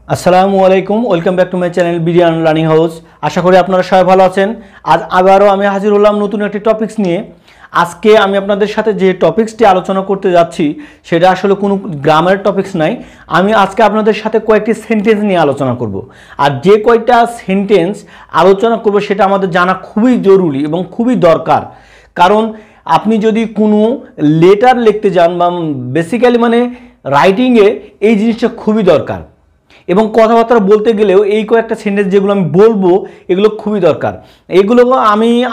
আসসালামু আলাইকুম, welcome back to my channel BDian Learning House. আশা করি আপনারা সবাই ভালো আছেন। আজ আবারও আমি হাজির হলাম নতুন একটি টপিকস নিয়ে। আজকে আমি আপনাদের সাথে যে টপিক্সটি আলোচনা করতে যাচ্ছি সেটা আসলে কোনো গ্রামার টপিক্স নাই। আমি আজকে আপনাদের সাথে কয়েকটি সেন্টেন্স নিয়ে আলোচনা করব। আর যে কয়টা সেন্টেন্স আলোচনা করব সেটা আমাদের জানা খুবই জরুরি এবং খুবই দরকার। কারণ আপনি যদি কোনো লেটার লিখতে যান বা বেসিক্যালি মানে রাইটিংয়ে এই জিনিসটা খুবই দরকার, এবং কথাবার্তা বলতে গেলেও এই কয়েকটা সেন্টেন্স যেগুলো আমি বলবো এগুলো খুবই দরকার। এগুলো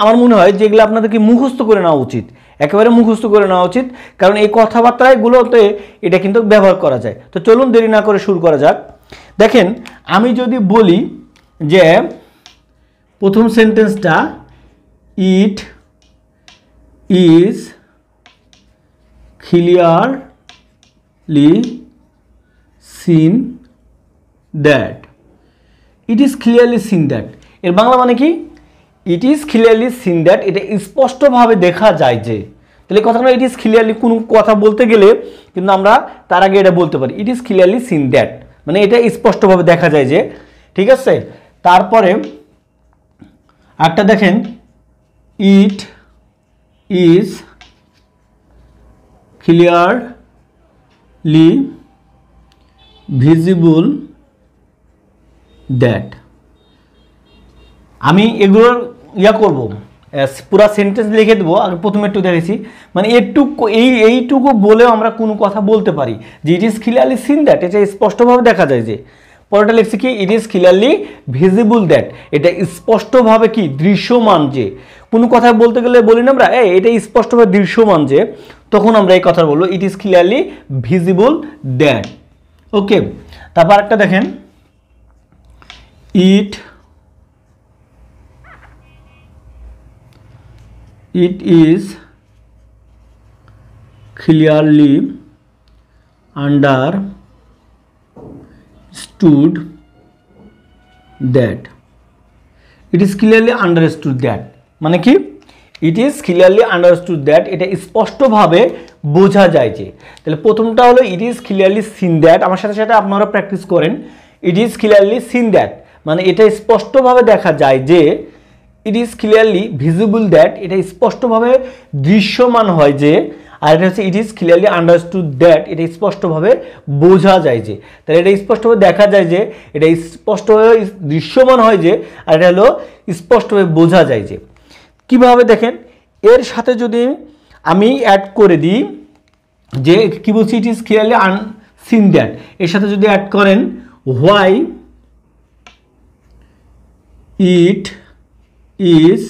আমার মনে হয় যেগুলো আপনাদেরকে মুখস্থ করে নেওয়া উচিত, একেবারে মুখস্থ করে নেওয়া উচিত, কারণ এই কথাবার্তাগুলোতে এটা কিন্তু ব্যবহার করা যায়। তো চলুন দেরি না করে শুরু করা যাক। দেখেন, আমি যদি বলি যে প্রথম সেন্টেন্সটা, ইট is clearly seen that, it is clearly seen that এর বাংলা মানে কি? ইট ইজ ক্লিয়ারলি সিন দ্যাট, এটা স্পষ্টভাবে দেখা যায় যে। তাহলে কথা না, ইট ইজ ক্লিয়ারলি কোনো কথা বলতে গেলে কিন্তু আমরা তার আগে এটা বলতে পারি, ইট ইজ ক্লিয়ারলি সিন দ্যাট, মানে এটা স্পষ্টভাবে দেখা যায় যে। ঠিক আছে, তারপরে একটা দেখেন, ইট ইজ ক্লিয়ারলি ভিজিবল দ্যাট। আমি এগুলোর করব, পুরো সেন্টেন্স লিখে দেবো। আগে প্রথমে একটু দেখেছি, মানে এইটুকু বলেও আমরা কোনো কথা বলতে পারি যে it is clearly seen that, এটা স্পষ্টভাবে দেখা যায় যে। পরেরটা লিখছি কি, ইট ইজ ক্লিয়ারলি ভিজিবল দ্যাট, এটা স্পষ্টভাবে কি দৃশ্যমান যে। কোনো কথা বলতে গেলে বলি না আমরা, এটা স্পষ্টভাবে দৃশ্যমান যে, তখন আমরা এই কথা বলবো it is clearly visible that. Okay, তারপর একটা দেখেন, it is clearly understood that, it is clearly understood that মানে কি? it is clearly understood that, এটা স্পষ্টভাবে বোঝা যায় যে। তাহলে প্রথমটা হলো it is clearly seen that, আমার সাথে সাথে আপনারা প্র্যাকটিস করেন। it is clearly seen that মানে এটা স্পষ্টভাবে দেখা যায় যে, it is clearly visible that, এটা স্পষ্টভাবে দৃশ্যমান হয় যে। আর এটা হচ্ছে ইট ইজ ক্লিয়ারলি আন্ডারস্টুড দ্যাট, এটা স্পষ্টভাবে বোঝা যায় যে। তাহলে এটা স্পষ্টভাবে দেখা যায় যে, এটা স্পষ্টভাবে দৃশ্যমান হয় যে, আর এটা হলো স্পষ্টভাবে বোঝা যায় যে। কিভাবে দেখেন, এর সাথে যদি আমি অ্যাড করে দিই যে কি বলছি, ইট ইজ ক্লিয়ারলি সিন দ্যাট, এর সাথে যদি অ্যাড করেন why it is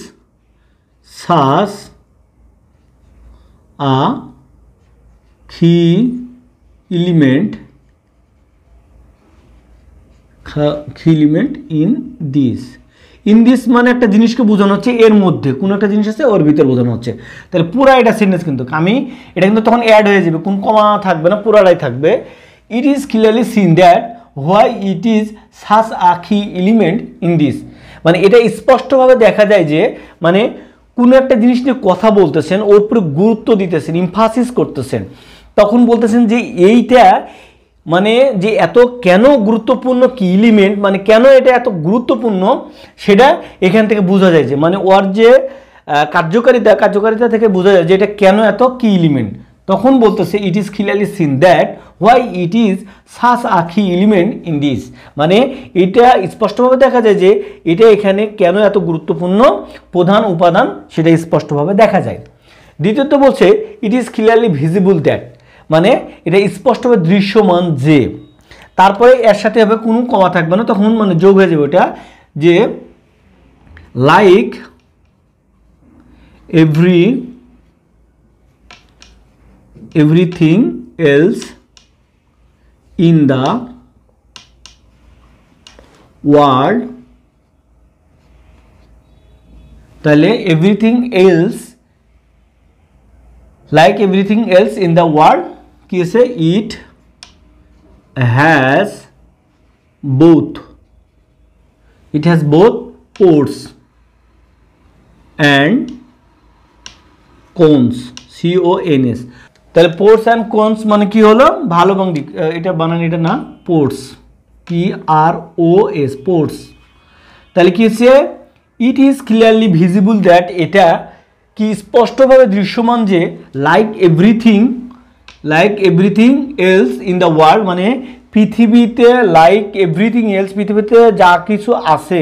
such a key element in this, মানে একটা জিনিসকে বোঝানো হচ্ছে, এর মধ্যে কোনো একটা জিনিস আছে ওর ভিতর বোঝানো হচ্ছে। তাহলে পুরা এটা সেন্টেন্স কিন্তু এটা কিন্তু তখন অ্যাড হয়ে যাবে, কোন কমা থাকবে না, পুরাটাই থাকবে। ইট is clearly seen that why it is such a কি এলিমেন্ট ইন দিস, মানে এটা স্পষ্টভাবে দেখা যায় যে, মানে কোনো একটা জিনিস নিয়ে কথা বলতেছেন, ওর উপরে গুরুত্ব দিতেছেন, ইমফাসিস করতেছেন, তখন বলতেছেন যে এইটা মানে যে এত কেন গুরুত্বপূর্ণ কি এলিমেন্ট, মানে কেন এটা এত গুরুত্বপূর্ণ সেটা এখান থেকে বোঝা যায় যে, মানে ওর যে কার্যকারিতা থেকে বোঝা যায় যে এটা কেন এত কি এলিমেন্ট। তখন বলতেছে ইট is clearly seen that why it is such a কি এলিমেন্ট ইন দিস, মানে এটা স্পষ্টভাবে দেখা যায় যে এটা এখানে কেন এত গুরুত্বপূর্ণ প্রধান উপাদান সেটা স্পষ্টভাবে দেখা যায়। দ্বিতীয়ত বলছে it is clearly visible that, মানে এটা স্পষ্টভাবে দৃশ্যমান যে। তারপরে এর সাথে হবে কোনো কমা থাকবে না, তখন মানে যোগ হয়ে যাবে ওটা, যে like everything else in the world, তাহলে everything else, like everything else in the world কি আছে, it has both pores and cones, CONS। তাহলে পোর্স অ্যান্ড কোনস মানে কি হলো, ভালো এবং দিক, এটা বানান, এটা না পোর্স, PROS স্পোর্টস। তাহলে কি হচ্ছে, ইট ইজ ক্লিয়ারলি ভিজিবল দ্যাট, এটা কি স্পষ্টভাবে দৃশ্যমান যে like everything else in the world, মানে পৃথিবীতে লাইক এভরিথিং এলস, পৃথিবীতে যা কিছু আছে,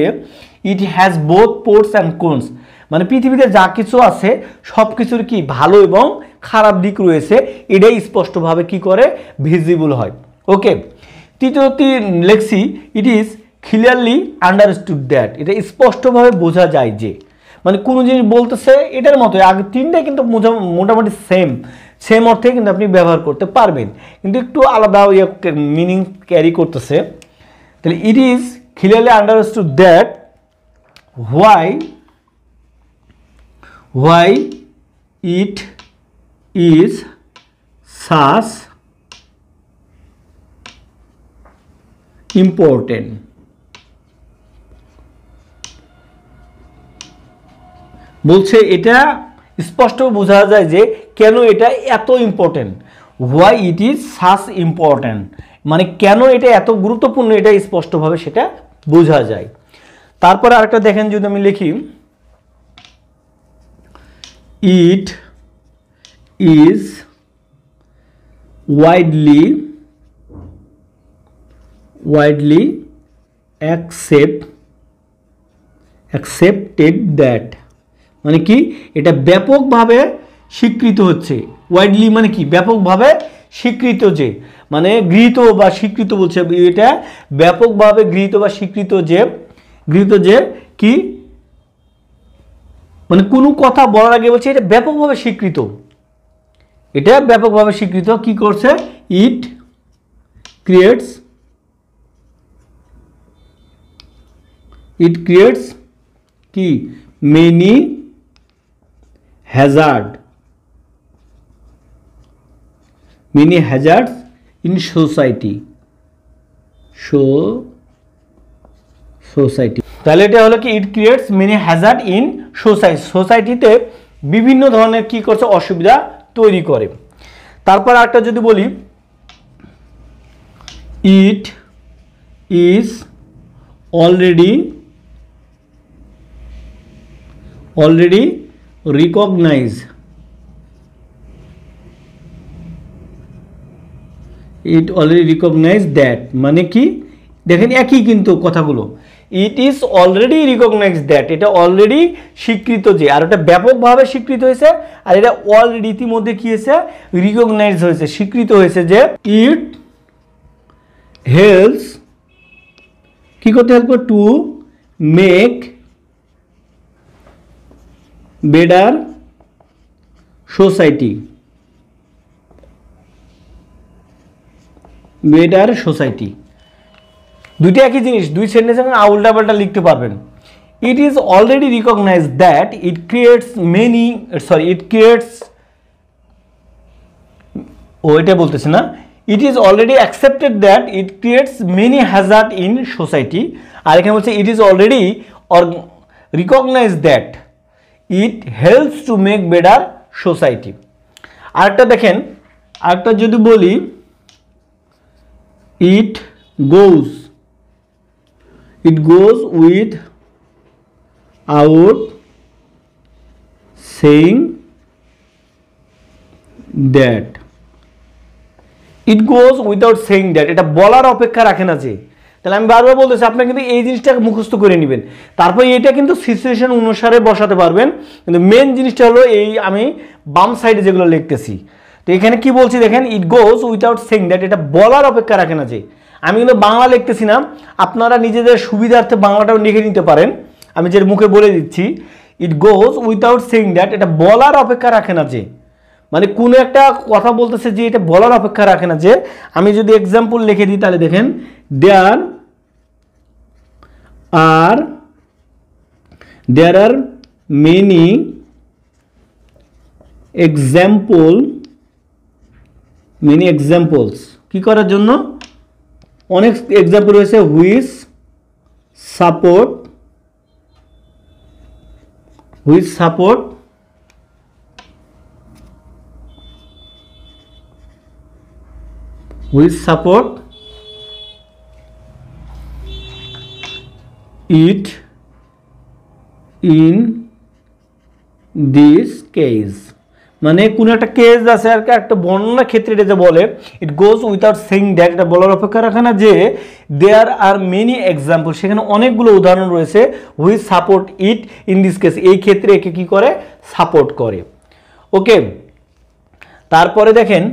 it has both ports and cones, মানে পৃথিবীতে যা কিছু আছে সব কিছুর কি ভালো এবং খারাপ দিক রয়েছে, এটাই স্পষ্টভাবে কি করে ভিজিবল হয়। ওকে, তৃতীয়টি লেখছি, it is clearly understood that, এটা স্পষ্টভাবে বোঝা যায় যে, মানে কোনো জিনিস বলতেছে এটার মতো, আগে তিনটাই কিন্তু মোটামুটি সেম অর্থে কিন্তু আপনি ব্যবহার করতে পারবেন, কিন্তু একটু আলাদা মিনিং ক্যারি করতেছে। তাহলে ইট is clearly understood that why it is such important, বলছে এটা স্পষ্ট বোঝা যায় যে কেন এটা এত important, why it is such important, মানে কেন এটা এত গুরুত্বপূর্ণ, এটা স্পষ্টভাবে সেটা বোঝা যায়। তারপরে আরেকটা দেখেন, যদি আমি লিখি it is widely accepted that, মানে কি এটা ব্যাপকভাবে স্বীকৃত হচ্ছে, ওয়াইডলি মানে কি ব্যাপকভাবে স্বীকৃত যে, মানে গৃহীত বা স্বীকৃত বলছে, এটা ব্যাপকভাবে গৃহীত বা স্বীকৃত যে কি, মানে কোনো কথা বলার আগে বলছে এটা ব্যাপকভাবে স্বীকৃত, এটা ব্যাপকভাবে স্বীকৃত, কি করছে, ইট ক্রিয়েটস কি মেনি হ্যাজার্ডস ইন সোসাইটি, তাহলে এটা হলো কি, ইট ক্রিয়েটস মেনি হ্যাজার্ড ইন সোসাইটিতে বিভিন্ন ধরনের কি করছে অসুবিধা তৈরি করে। তারপর একটা যদি বলি, it is already recognise that, মানে কি দেখেন একই কিন্তু কথাগুলো, it is already recognise that, এটা অলরেডি স্বীকৃত যে, আর এটা ব্যাপকভাবে স্বীকৃত হয়েছে, আর এটা অলরেডি ইতিমধ্যে কি হয়েছে রিকগনাইজ হয়েছে, স্বীকৃত হয়েছে যে ইট হেল্পস, কি করতে হেল্প করে, টু মেক বেটার সোসাইটি, দুইটা একই জিনিস, দুই সেন্টেন্স উল্টা পাল্টা লিখতে পারবেন। It is already recognise that it creates এটা বলতেছে না, it is already accepted that it creates many hazard in society, আর এখানে বলছে it is already recognise that it helps to make better society. আরেকটা দেখেন, আরেকটা যদি বলি, it goes without saying that, এটা বলার অপেক্ষা রাখে না যে, তাহলে আমি বারবার বলতেছি আপনারা কিন্তু এই জিনিসটাকে মুখস্থ করে নেবেন, তারপর এটা কিন্তু সিচুয়েশন অনুসারে বসাতে পারবেন, কিন্তু মেন জিনিসটা হলো এই আমি বাম সাইডে যেগুলো লিখতেছি, তো এখানে কি বলছি দেখেন, ইট গোজ উইথাউট সেইং দ্যাট, এটা বলার অপেক্ষা রাখে না যে, আমি কিন্তু বাংলা লিখতেছি না, আপনারা নিজেদের সুবিধার্থে বাংলাটাও লিখে নিতে পারেন, আমি যে মুখে বলে দিচ্ছি, ইট গোজ উইথাউট সেইং দ্যাট, এটা বলার অপেক্ষা রাখে না যে, মানে কোনো একটা কথা বলতেছে যে এটা বলার অপেক্ষা রাখে না যে। আমি যদি এক্সাম্পল লিখে দিই তাহলে দেখেন, দেয়ার আর মেনি এক্সাম্পলস, কি করার জন্য, অনেক এক্সাম্পল রয়েছে, which support it in this case, মানে কোন একটা কেস আছে আর কি, একটা বর্ণনা ক্ষেত্রে এটা যে বলে ইট গোজ উইথাউট সেইং দ্যাট, এটা বলার অপেক্ষা রাখে না যে দেয়ার আর মেনি এক্সাম্পল, সেখানে অনেকগুলো উদাহরণ রয়েছে which support it in this case, এই ক্ষেত্রে একে কি করে, সাপোর্ট করে। ওকে, তারপরে দেখেন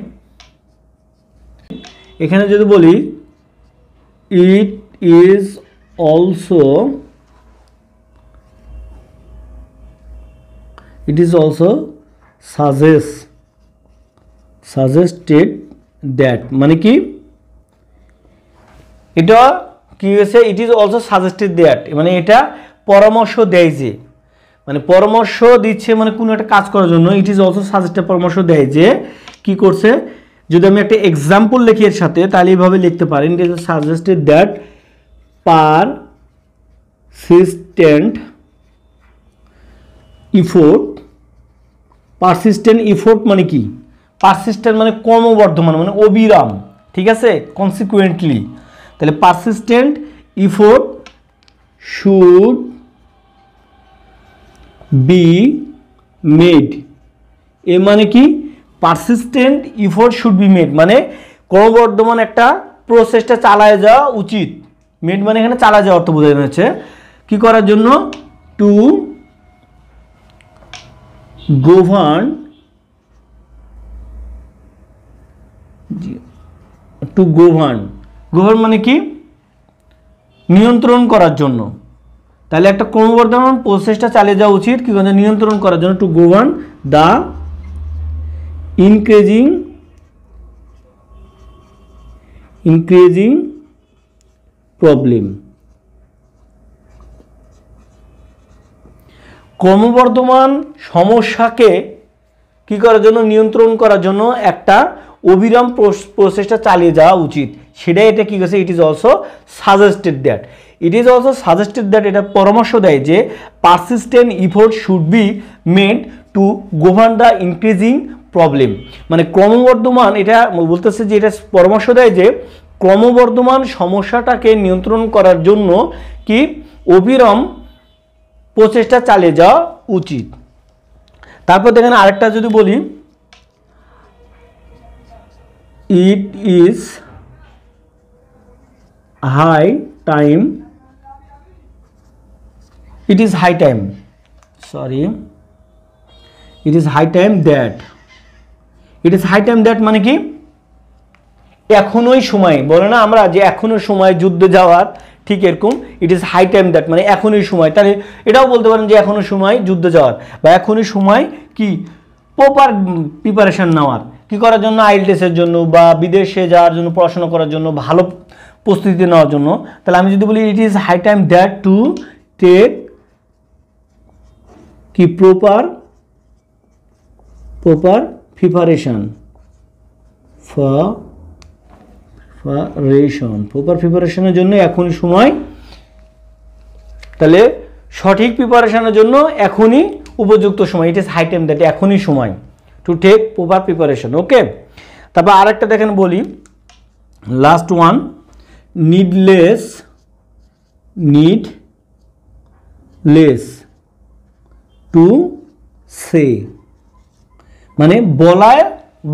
এখানে যদি বলি it is also suggested that, মানে কি এটা কি হয়েছে, ইট ইজ অলসো সাজেস্টেড দ্যাট, মানে এটা পরামর্শ দেয় যে, মানে পরামর্শ দিচ্ছে মানে কোনো একটা কাজ করার জন্য, ইট ইজ অলসো সাজেস্টেড পরামর্শ দেয় যে কি করছে, যদি আমি একটা এক্সাম্পল লিখি এর সাথে তাহলে এইভাবে লিখতে পারেন, it is suggested that persistent effort মানে কি, পারসিস্টেন্ট মানে ক্রমবর্ধমান মানে অবিরাম, ঠিক আছে, কনসিকুয়েন্টলি, তাহলে persistent effort should be made, এ মানে কি persistent effort should be made, মানে ক্রমবর্ধমান একটা প্রসেসটা চালায় যাওয়া উচিত, মেড মানে এখানে চালা যাওয়া অর্থ বোঝানো হচ্ছে, কি করার জন্য, টু govern মানে কি নিয়ন্ত্রণ করার জন্য, তাহলে একটা ক্রমবর্ধমান প্রসেসটা চালিয়ে যাওয়া উচিত কি করে, নিয়ন্ত্রণ করার জন্য, to govern the increasing problem, ক্রমবর্ধমান সমস্যাকে কি করার জন্য, নিয়ন্ত্রণ করার জন্য একটা অবিরাম প্রসেসটা চালিয়ে যাওয়া উচিত, সেটাই এটা কি করেছে, it is also suggested that, এটা পরামর্শ দেয় যে persistent effort should be made to govern the increasing problem, মানে ক্রমবর্ধমান, এটা বলতেছে যে এটা পরামর্শ দেয় যে ক্রমবর্ধমান সমস্যাটাকে নিয়ন্ত্রণ করার জন্য কি অবিরাম প্রচেষ্টা চালিয়ে যাওয়া উচিত। তারপর দেখেন আরেকটা যদি বলি, it is high time that, মানে কি এখনোই সময়, বলে না আমরা যে এখনো সময় যুদ্ধে যাওয়ার, ঠিক এরকম it is high time that, মানে এখনই সময়, তাহলে এটাও বলতে পারেন যে এখনো সময় যুদ্ধে যাওয়ার, বা এখনই সময় কি প্রপার প্রিপারেশন নেওয়ার, কি করার জন্য, আইএলটিএসের জন্য বা বিদেশে যাওয়ার জন্য, পড়াশোনা করার জন্য, ভালো প্রস্তুতি নেওয়ার জন্য, তাহলে আমি যদি বলি it is high time that to take কি প্রপার প্রিপারেশন প্রপার প্রিপারেশনের জন্য এখনই সময়, তাহলে সঠিক প্রিপারেশনের জন্য এখনই উপযুক্ত সময়, it is high time that, এখনই সময় to take proper preparation. Okay, তারপর আরেকটা দেখেন বলি, last one, needless to say, মানে বলায়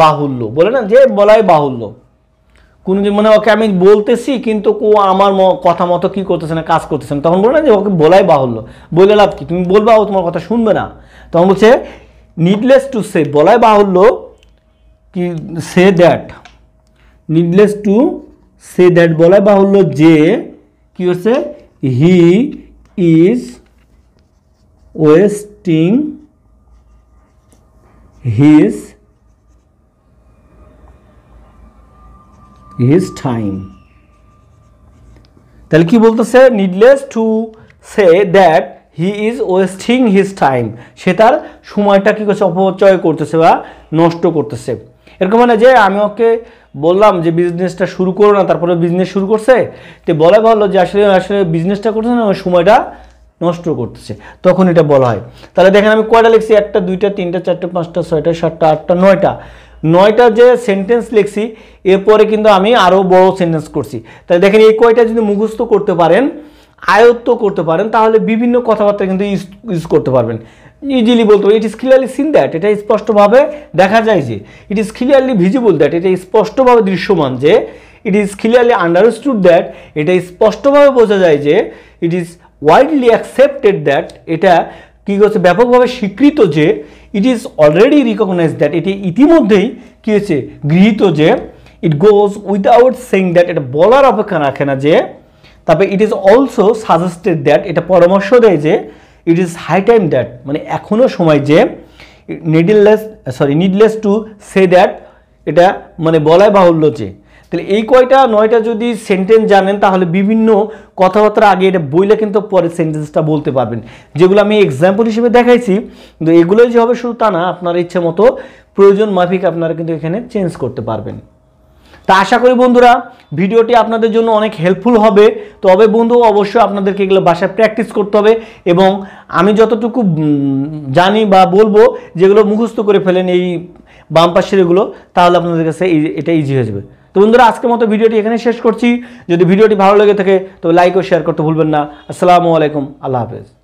বাহুল্য, বলে না যে বলায় বাহুল্য, কোন মানে ওকে আমি বলতেছি কিন্তু আমার কথা মতো কি করতেছে না, কাজ করতেছে না, তখন বলে না যে ওকে বলাই বাহুল্য, বলে লাভ কি, তুমি বলবা ও তোমার কথা শুনবে না, তখন বলছে নিডলেস টু সে, বলাই বাহুল্য কি, say that, needless to say that, বলাই বাহুল্য যে কি হচ্ছে, he is wasting his time, তাহলে কি বলতেছে, needless to say that he is wasting his time, সে তার সময়টা কি করছে, অপচয় করতেছে বা নষ্ট করতেছে, এরকম মানে যে আমি ওকে বললাম যে বিজনেসটা শুরু করো না, তারপরে বিজনেস শুরু করছে, তো বলা ভালো যে আসলে বিজনেসটা করতেছে না, ওই সময়টা নষ্ট করতেছে, তখন এটা বলা হয়। তাহলে দেখেন আমি কয়টা লিখছি, 1টা 2টা 3টা 4টা 5টা 6টা 7টা 8টা 9টা যে সেন্টেন্স লিখছি, এরপরে কিন্তু আমি আরও বড় সেন্টেন্স করছি, তাহলে দেখেন এই কয়টা যদি মুখস্থ করতে পারেন আয়ত্ত করতে পারেন তাহলে বিভিন্ন কথাবার্তা কিন্তু ইউজ করতে পারবেন। ইজিলি বলতে পারবেন it is clearly seen that, এটা স্পষ্টভাবে দেখা যায় যে, it is clearly visible that, এটা স্পষ্টভাবে দৃশ্যমান যে, it is clearly understood that, এটা স্পষ্টভাবে বোঝা যায় যে, it is widely accepted that, এটা কী হচ্ছে ব্যাপকভাবে স্বীকৃত যে, it is already recognise that, এটি ইতিমধ্যেই কী হয়েছে গৃহীত যে, it goes without saying that, এটা বলার অপেক্ষা রাখে না যে, তারপরে it is also suggested that, এটা পরামর্শ দেয় যে, it is high time that, মানে এখনও সময় যে, নিডলেস টু সে দ্যাট, এটা মানে বলায় বাহুল্য যে। তাহলে এই কয়টা 9টা যদি সেন্টেন্স জানেন তাহলে বিভিন্ন কথাবার্তা আগে এটা বইলে কিন্তু পরে সেন্টেন্সটা বলতে পারবেন, যেগুলো আমি এক্সাম্পল হিসেবে দেখাইছি। কিন্তু এগুলোই যে হবে শুধু তা না, আপনার ইচ্ছে মতো প্রয়োজন মাফিক আপনারা কিন্তু এখানে চেঞ্জ করতে পারবেন। তা আশা করি বন্ধুরা ভিডিওটি আপনাদের জন্য অনেক হেল্পফুল হবে। তবে বন্ধু অবশ্যই আপনাদেরকে এগুলো বাসায় প্র্যাকটিস করতে হবে, এবং আমি যতটুকু জানি বা বলবো যেগুলো মুখস্থ করে ফেলেন এই বাম পাশের এগুলো, তাহলে আপনাদের কাছে এটা ইজি হয়ে যাবে। তো বন্ধুরা আজকের মতো ভিডিওটি এখানে শেষ করছি। যদি ভিডিওটি ভালো লেগে থাকে তো লাইক ও শেয়ার করতে ভুলবেন না। আসসালামু আলাইকুম, আল্লাহ হাফেজ।